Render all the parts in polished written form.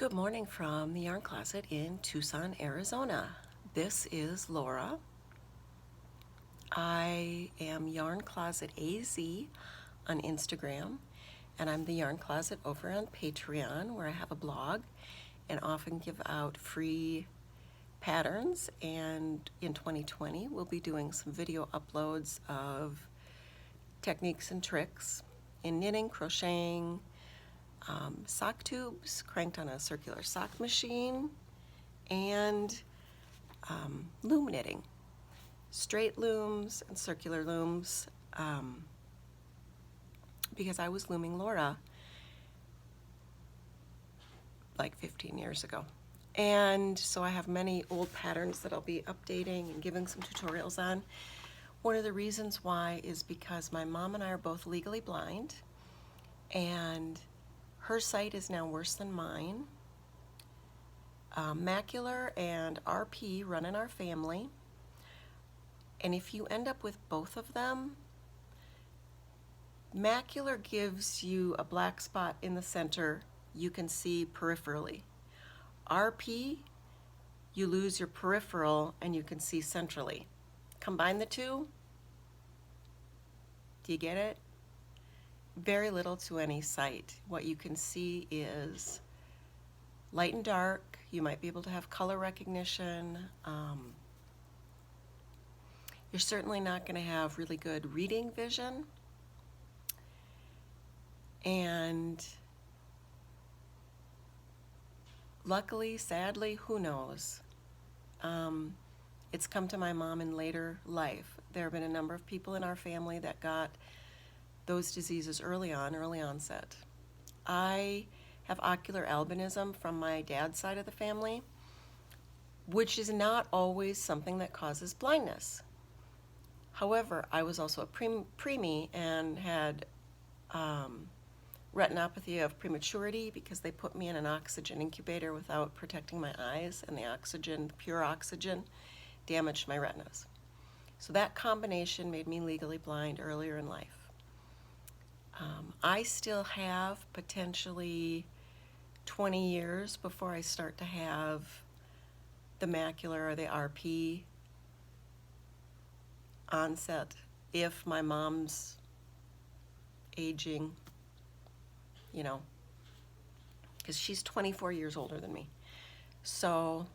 Good morning from the Yarn Closet in Tucson, Arizona. This is Laura. I am Yarn Closet AZ on Instagram, and I'm the Yarn Closet over on Patreon, where I have a blog and often give out free patterns. And in 2020, we'll be doing some video uploads of techniques and tricks in knitting, crocheting, sock tubes cranked on a circular sock machine, and loom knitting, straight looms and circular looms, because I was looming Laura like 15 years ago. And so I have many old patterns that I'll be updating and giving some tutorials on. One of the reasons why is because my mom and I are both legally blind, and her sight is now worse than mine. Macular and RP run in our family, and if you end up with both of them, macular gives you a black spot in the center you can see peripherally. RP, you lose your peripheral and you can see centrally. Combine the two, do you get it? Very little to any sight. What you can see is light and dark. You might be able to have color recognition. You're certainly not going to have really good reading vision. And luckily, sadly, who knows? It's come to my mom in later life. There have been a number of people in our family that got those diseases early onset. I have ocular albinism from my dad's side of the family, which is not always something that causes blindness. However, I was also a preemie and had retinopathy of prematurity because they put me in an oxygen incubator without protecting my eyes, and the oxygen, pure oxygen, damaged my retinas. So that combination made me legally blind earlier in life. I still have potentially 20 years before I start to have the macular or the RP onset if my mom's aging, because she's 24 years older than me. So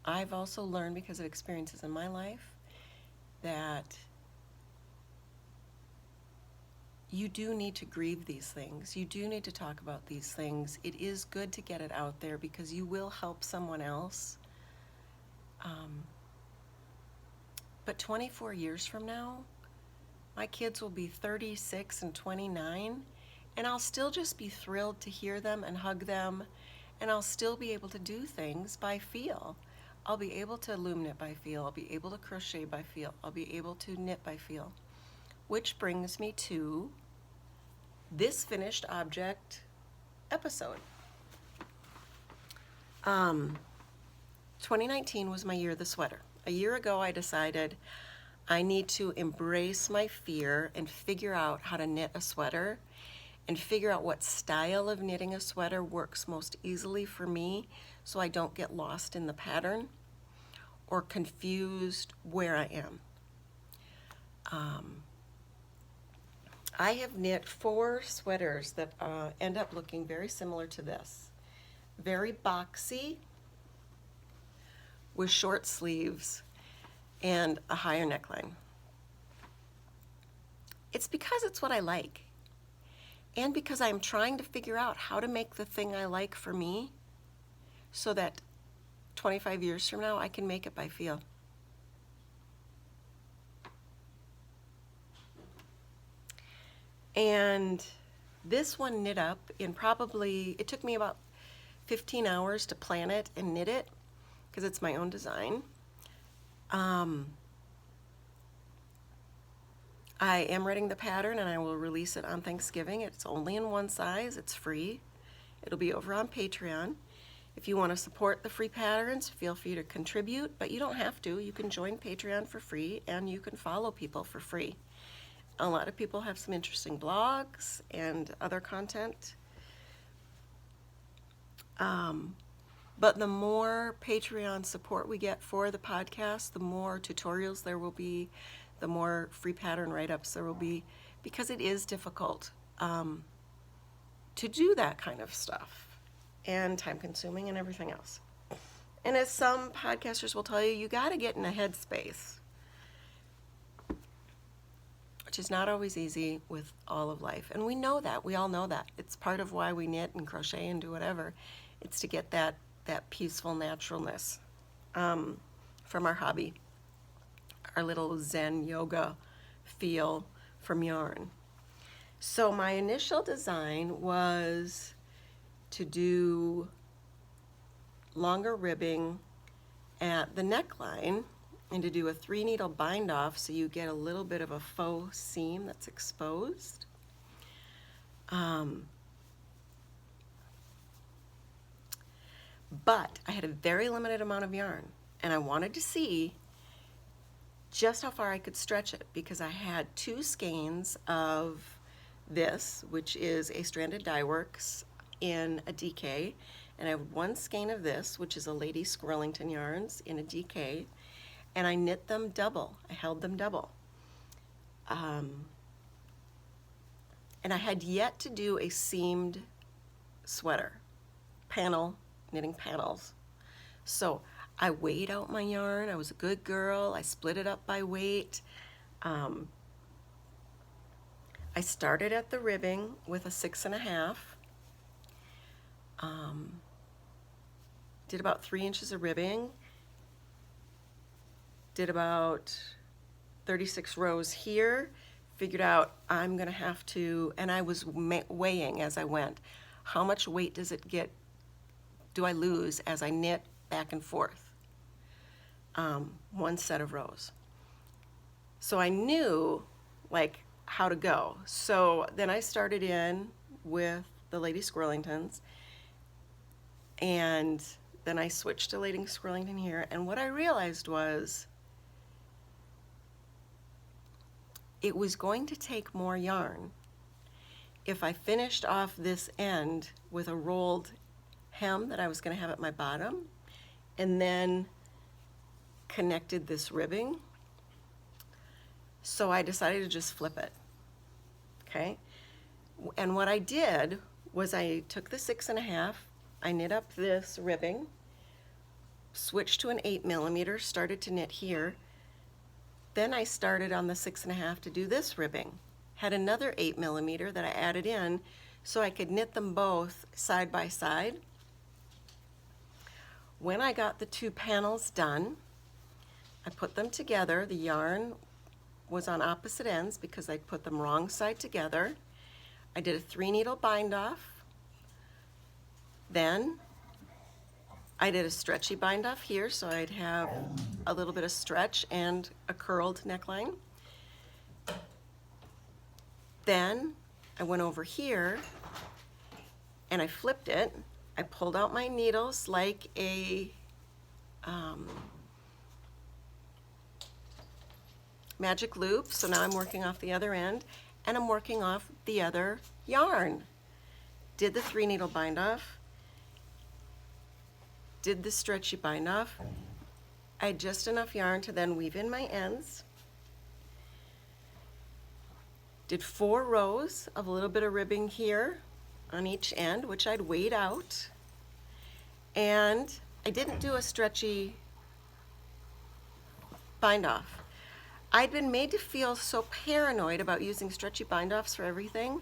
I've also learned, because of experiences in my life, that you do need to grieve these things. You do need to talk about these things. It is good to get it out there because you will help someone else. But 24 years from now, my kids will be 36 and 29, and I'll still just be thrilled to hear them and hug them, and I'll still be able to do things by feel. I'll be able to loom knit by feel. I'll be able to crochet by feel. I'll be able to knit by feel. Which brings me to this finished object episode. 2019 was my year of the sweater. A year ago, I decided I need to embrace my fear and figure out how to knit a sweater and figure out what style of knitting a sweater works most easily for me so I don't get lost in the pattern or confused where I am. I have knit 4 sweaters that end up looking very similar to this. Very boxy, with short sleeves and a higher neckline. It's because it's what I like, and because I'm trying to figure out how to make the thing I like for me so that 25 years from now I can make it by feel. And this one knit up in it took me about 15 hours to plan it and knit it because it's my own design. I am writing the pattern and I will release it on Thanksgiving. It's only in one size, it's free. It'll be over on Patreon. If you want to support the free patterns, feel free to contribute, but you don't have to. You can join Patreon for free and you can follow people for free. A lot of people have some interesting blogs and other content. But the more Patreon support we get for the podcast, the more tutorials there will be, the more free pattern write-ups there will be, because it is difficult to do that kind of stuff, and time-consuming and everything else. And as some podcasters will tell you, you got to get in a headspace, which is not always easy with all of life. And we know that. We all know that. It's part of why we knit and crochet and do whatever. It's to get that peaceful naturalness from our hobby, our little Zen yoga feel from yarn. So my initial design was to do longer ribbing at the neckline and to do a 3-needle bind off so you get a little bit of a faux seam that's exposed. But I had a very limited amount of yarn, and I wanted to see just how far I could stretch it, because I had 2 skeins of this, which is a stranded dye works in a DK, and I have 1 skein of this, which is a Lady Squirrelington yarns in a DK, and I knit them double. I held them double. And I had yet to do a seamed sweater panel, knitting panels. So I weighed out my yarn. I was a good girl. I split it up by weight. I started at the ribbing with a 6.5. Did about 3 inches of ribbing. Did about 36 rows here. Figured out I'm gonna have to, and I was weighing as I went. How much weight do I lose as I knit back and forth? 1 set of rows. So I knew like how to go. So then I started in with the Lady Squirrelingtons, and then I switched to Lady Squirrelington here, and what I realized was it was going to take more yarn if I finished off this end with a rolled hem that I was going to have at my bottom, and then connected this ribbing. So I decided to just flip it. Okay? And what I did was I took the 6.5, I knit up this ribbing, switched to an 8mm, started to knit here. Then I started on the 6.5 to do this ribbing. Had another 8mm that I added in so I could knit them both side by side. When I got the 2 panels done, I put them together. The yarn was on opposite ends because I put them wrong side together. I did a 3-needle bind off. Then I did a stretchy bind off here so I'd have a little bit of stretch and a curled neckline. Then I went over here and I flipped it. I pulled out my needles like a magic loop. So now I'm working off the other end, and I'm working off the other yarn. Did the 3-needle bind off, did the stretchy bind off. I had just enough yarn to then weave in my ends. Did 4 rows of a little bit of ribbing here on each end, which I'd weighed out. And I didn't do a stretchy bind off. I'd been made to feel so paranoid about using stretchy bind offs for everything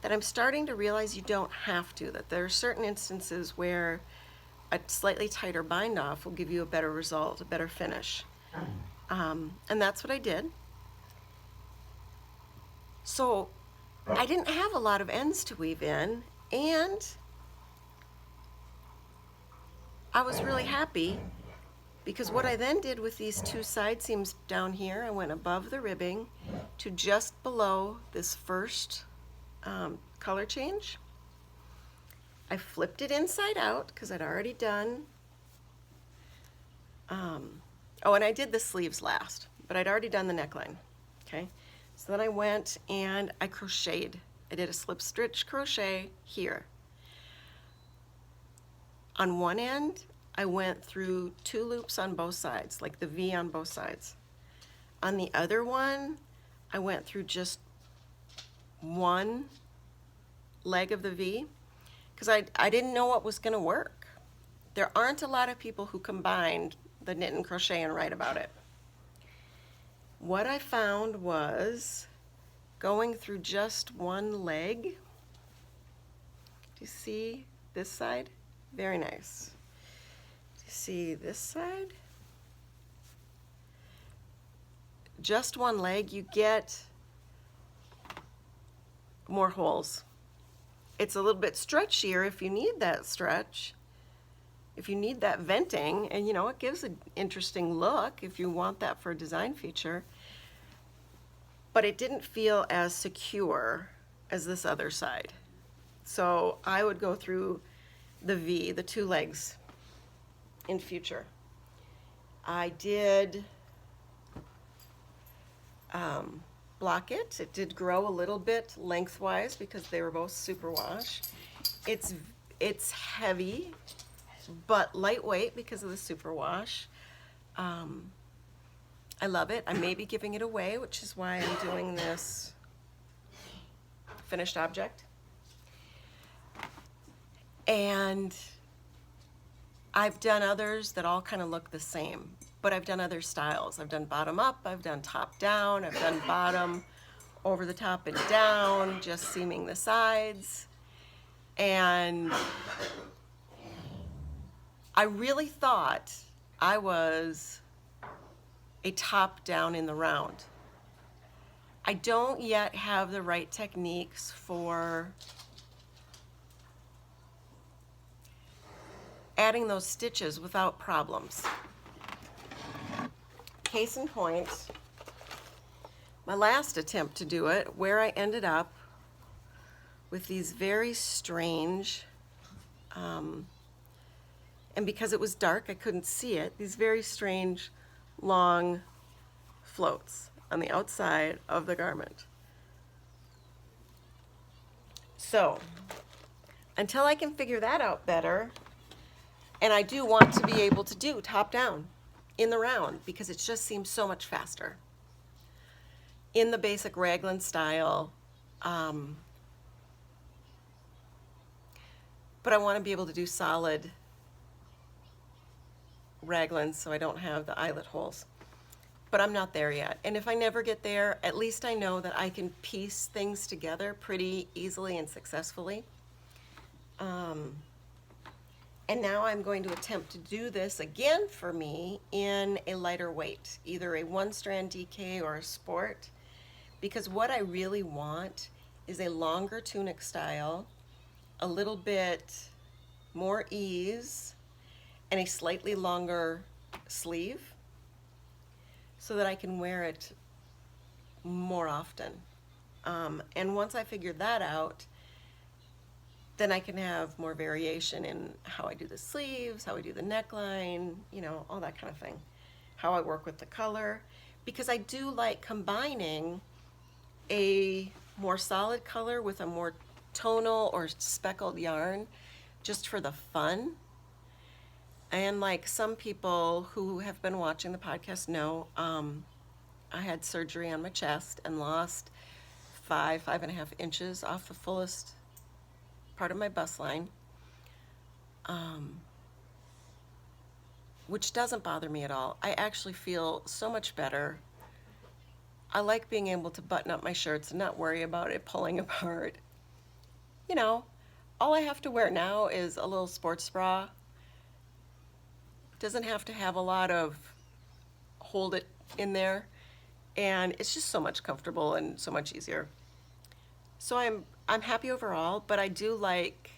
that I'm starting to realize you don't have to, that there are certain instances where a slightly tighter bind off will give you a better result, a better finish. And that's what I did. So I didn't have a lot of ends to weave in, and I was really happy because what I then did with these 2 side seams down here, I went above the ribbing to just below this first color change. I flipped it inside out because I'd already done, oh, and I did the sleeves last, but I'd already done the neckline, okay? So then I went and I crocheted. I did a slip stitch crochet here. On one end, I went through 2 loops on both sides, like the V on both sides. On the other one, I went through just one leg of the V because I didn't know what was going to work. There aren't a lot of people who combined the knit and crochet and write about it. What I found was going through just one leg. Do you see this side? Very nice. Do you see this side? Just one leg, you get more holes. It's a little bit stretchier if you need that stretch, if you need that venting, and it gives an interesting look if you want that for a design feature. But it didn't feel as secure as this other side. So I would go through the V, the 2 legs, in future. I did block it. It did grow a little bit lengthwise because they were both superwash. It's heavy, but lightweight because of the superwash. I love it. I may be giving it away, which is why I'm doing this finished object. And I've done others that all kind of look the same, but I've done other styles. I've done bottom up, I've done top down, I've done bottom over the top and down, just seaming the sides. And I really thought I was a top down in the round. I don't yet have the right techniques for adding those stitches without problems. Case in point, my last attempt to do it, where I ended up with these very strange, and because it was dark I couldn't see it, these very strange long floats on the outside of the garment. So until I can figure that out better, and I do want to be able to do top down in the round because it just seems so much faster in the basic raglan style, but I want to be able to do solid raglans so I don't have the eyelet holes. But I'm not there yet. And if I never get there, at least I know that I can piece things together pretty easily and successfully. And now I'm going to attempt to do this again for me in a lighter weight, either a 1-strand DK or a sport, because what I really want is a longer tunic style, a little bit more ease, and a slightly longer sleeve so that I can wear it more often. And once I figure that out, then I can have more variation in how I do the sleeves, how I do the neckline, all that kind of thing. How I work with the color, because I do like combining a more solid color with a more tonal or speckled yarn just for the fun. And like some people who have been watching the podcast know, I had surgery on my chest and lost 5.5 inches off the fullest part of my bust line, which doesn't bother me at all. I actually feel so much better. I like being able to button up my shirts and not worry about it pulling apart. All I have to wear now is a little sports bra. Doesn't have to have a lot of hold it in there, and it's just so much comfortable and so much easier. So I'm happy overall, but I do like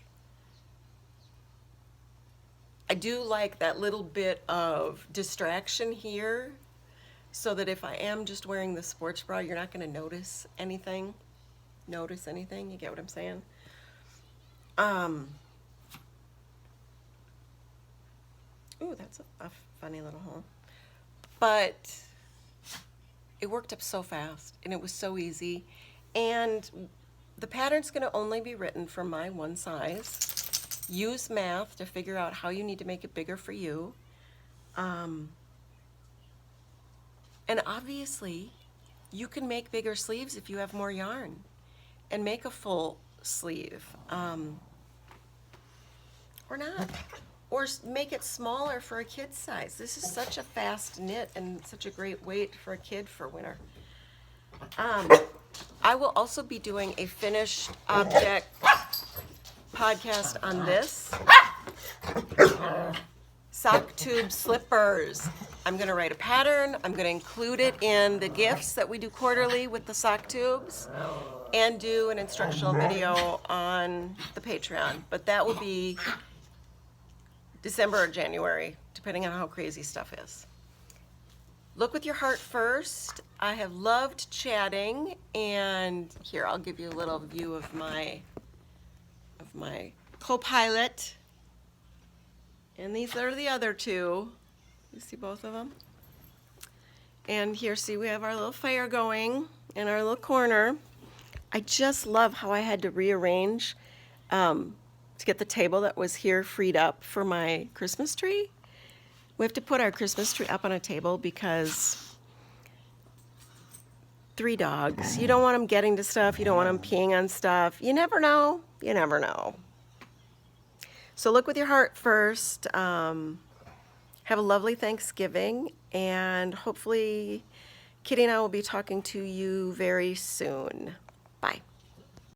that little bit of distraction here, so that if I am just wearing the sports bra, you're not going to notice anything. You get what I'm saying? Ooh, that's a funny little hole. But it worked up so fast, and it was so easy. And the pattern's going to only be written for my one size. use math to figure out how you need to make it bigger for you. And obviously, you can make bigger sleeves if you have more yarn, and make a full sleeve, or not. Or make it smaller for a kid's size. This is such a fast knit and such a great weight for a kid for winter. I will also be doing a finished object podcast on this. Sock tube slippers. I'm going to write a pattern. I'm going to include it in the gifts that we do quarterly with the sock tubes, and do an instructional video on the Patreon. But that will be December or January, depending on how crazy stuff is. Look with your heart first. I have loved chatting, and here I'll give you a little view of my co-pilot. And these are the other two. You see both of them? And here, see, we have our little fire going in our little corner. I just love how I had to rearrange to get the table that was here freed up for my Christmas tree. We have to put our Christmas tree up on a table because 3 dogs. You don't want them getting to stuff. You don't want them peeing on stuff. You never know. You never know. So look with your heart first. Have a lovely Thanksgiving, and hopefully Kitty and I will be talking to you very soon. Bye.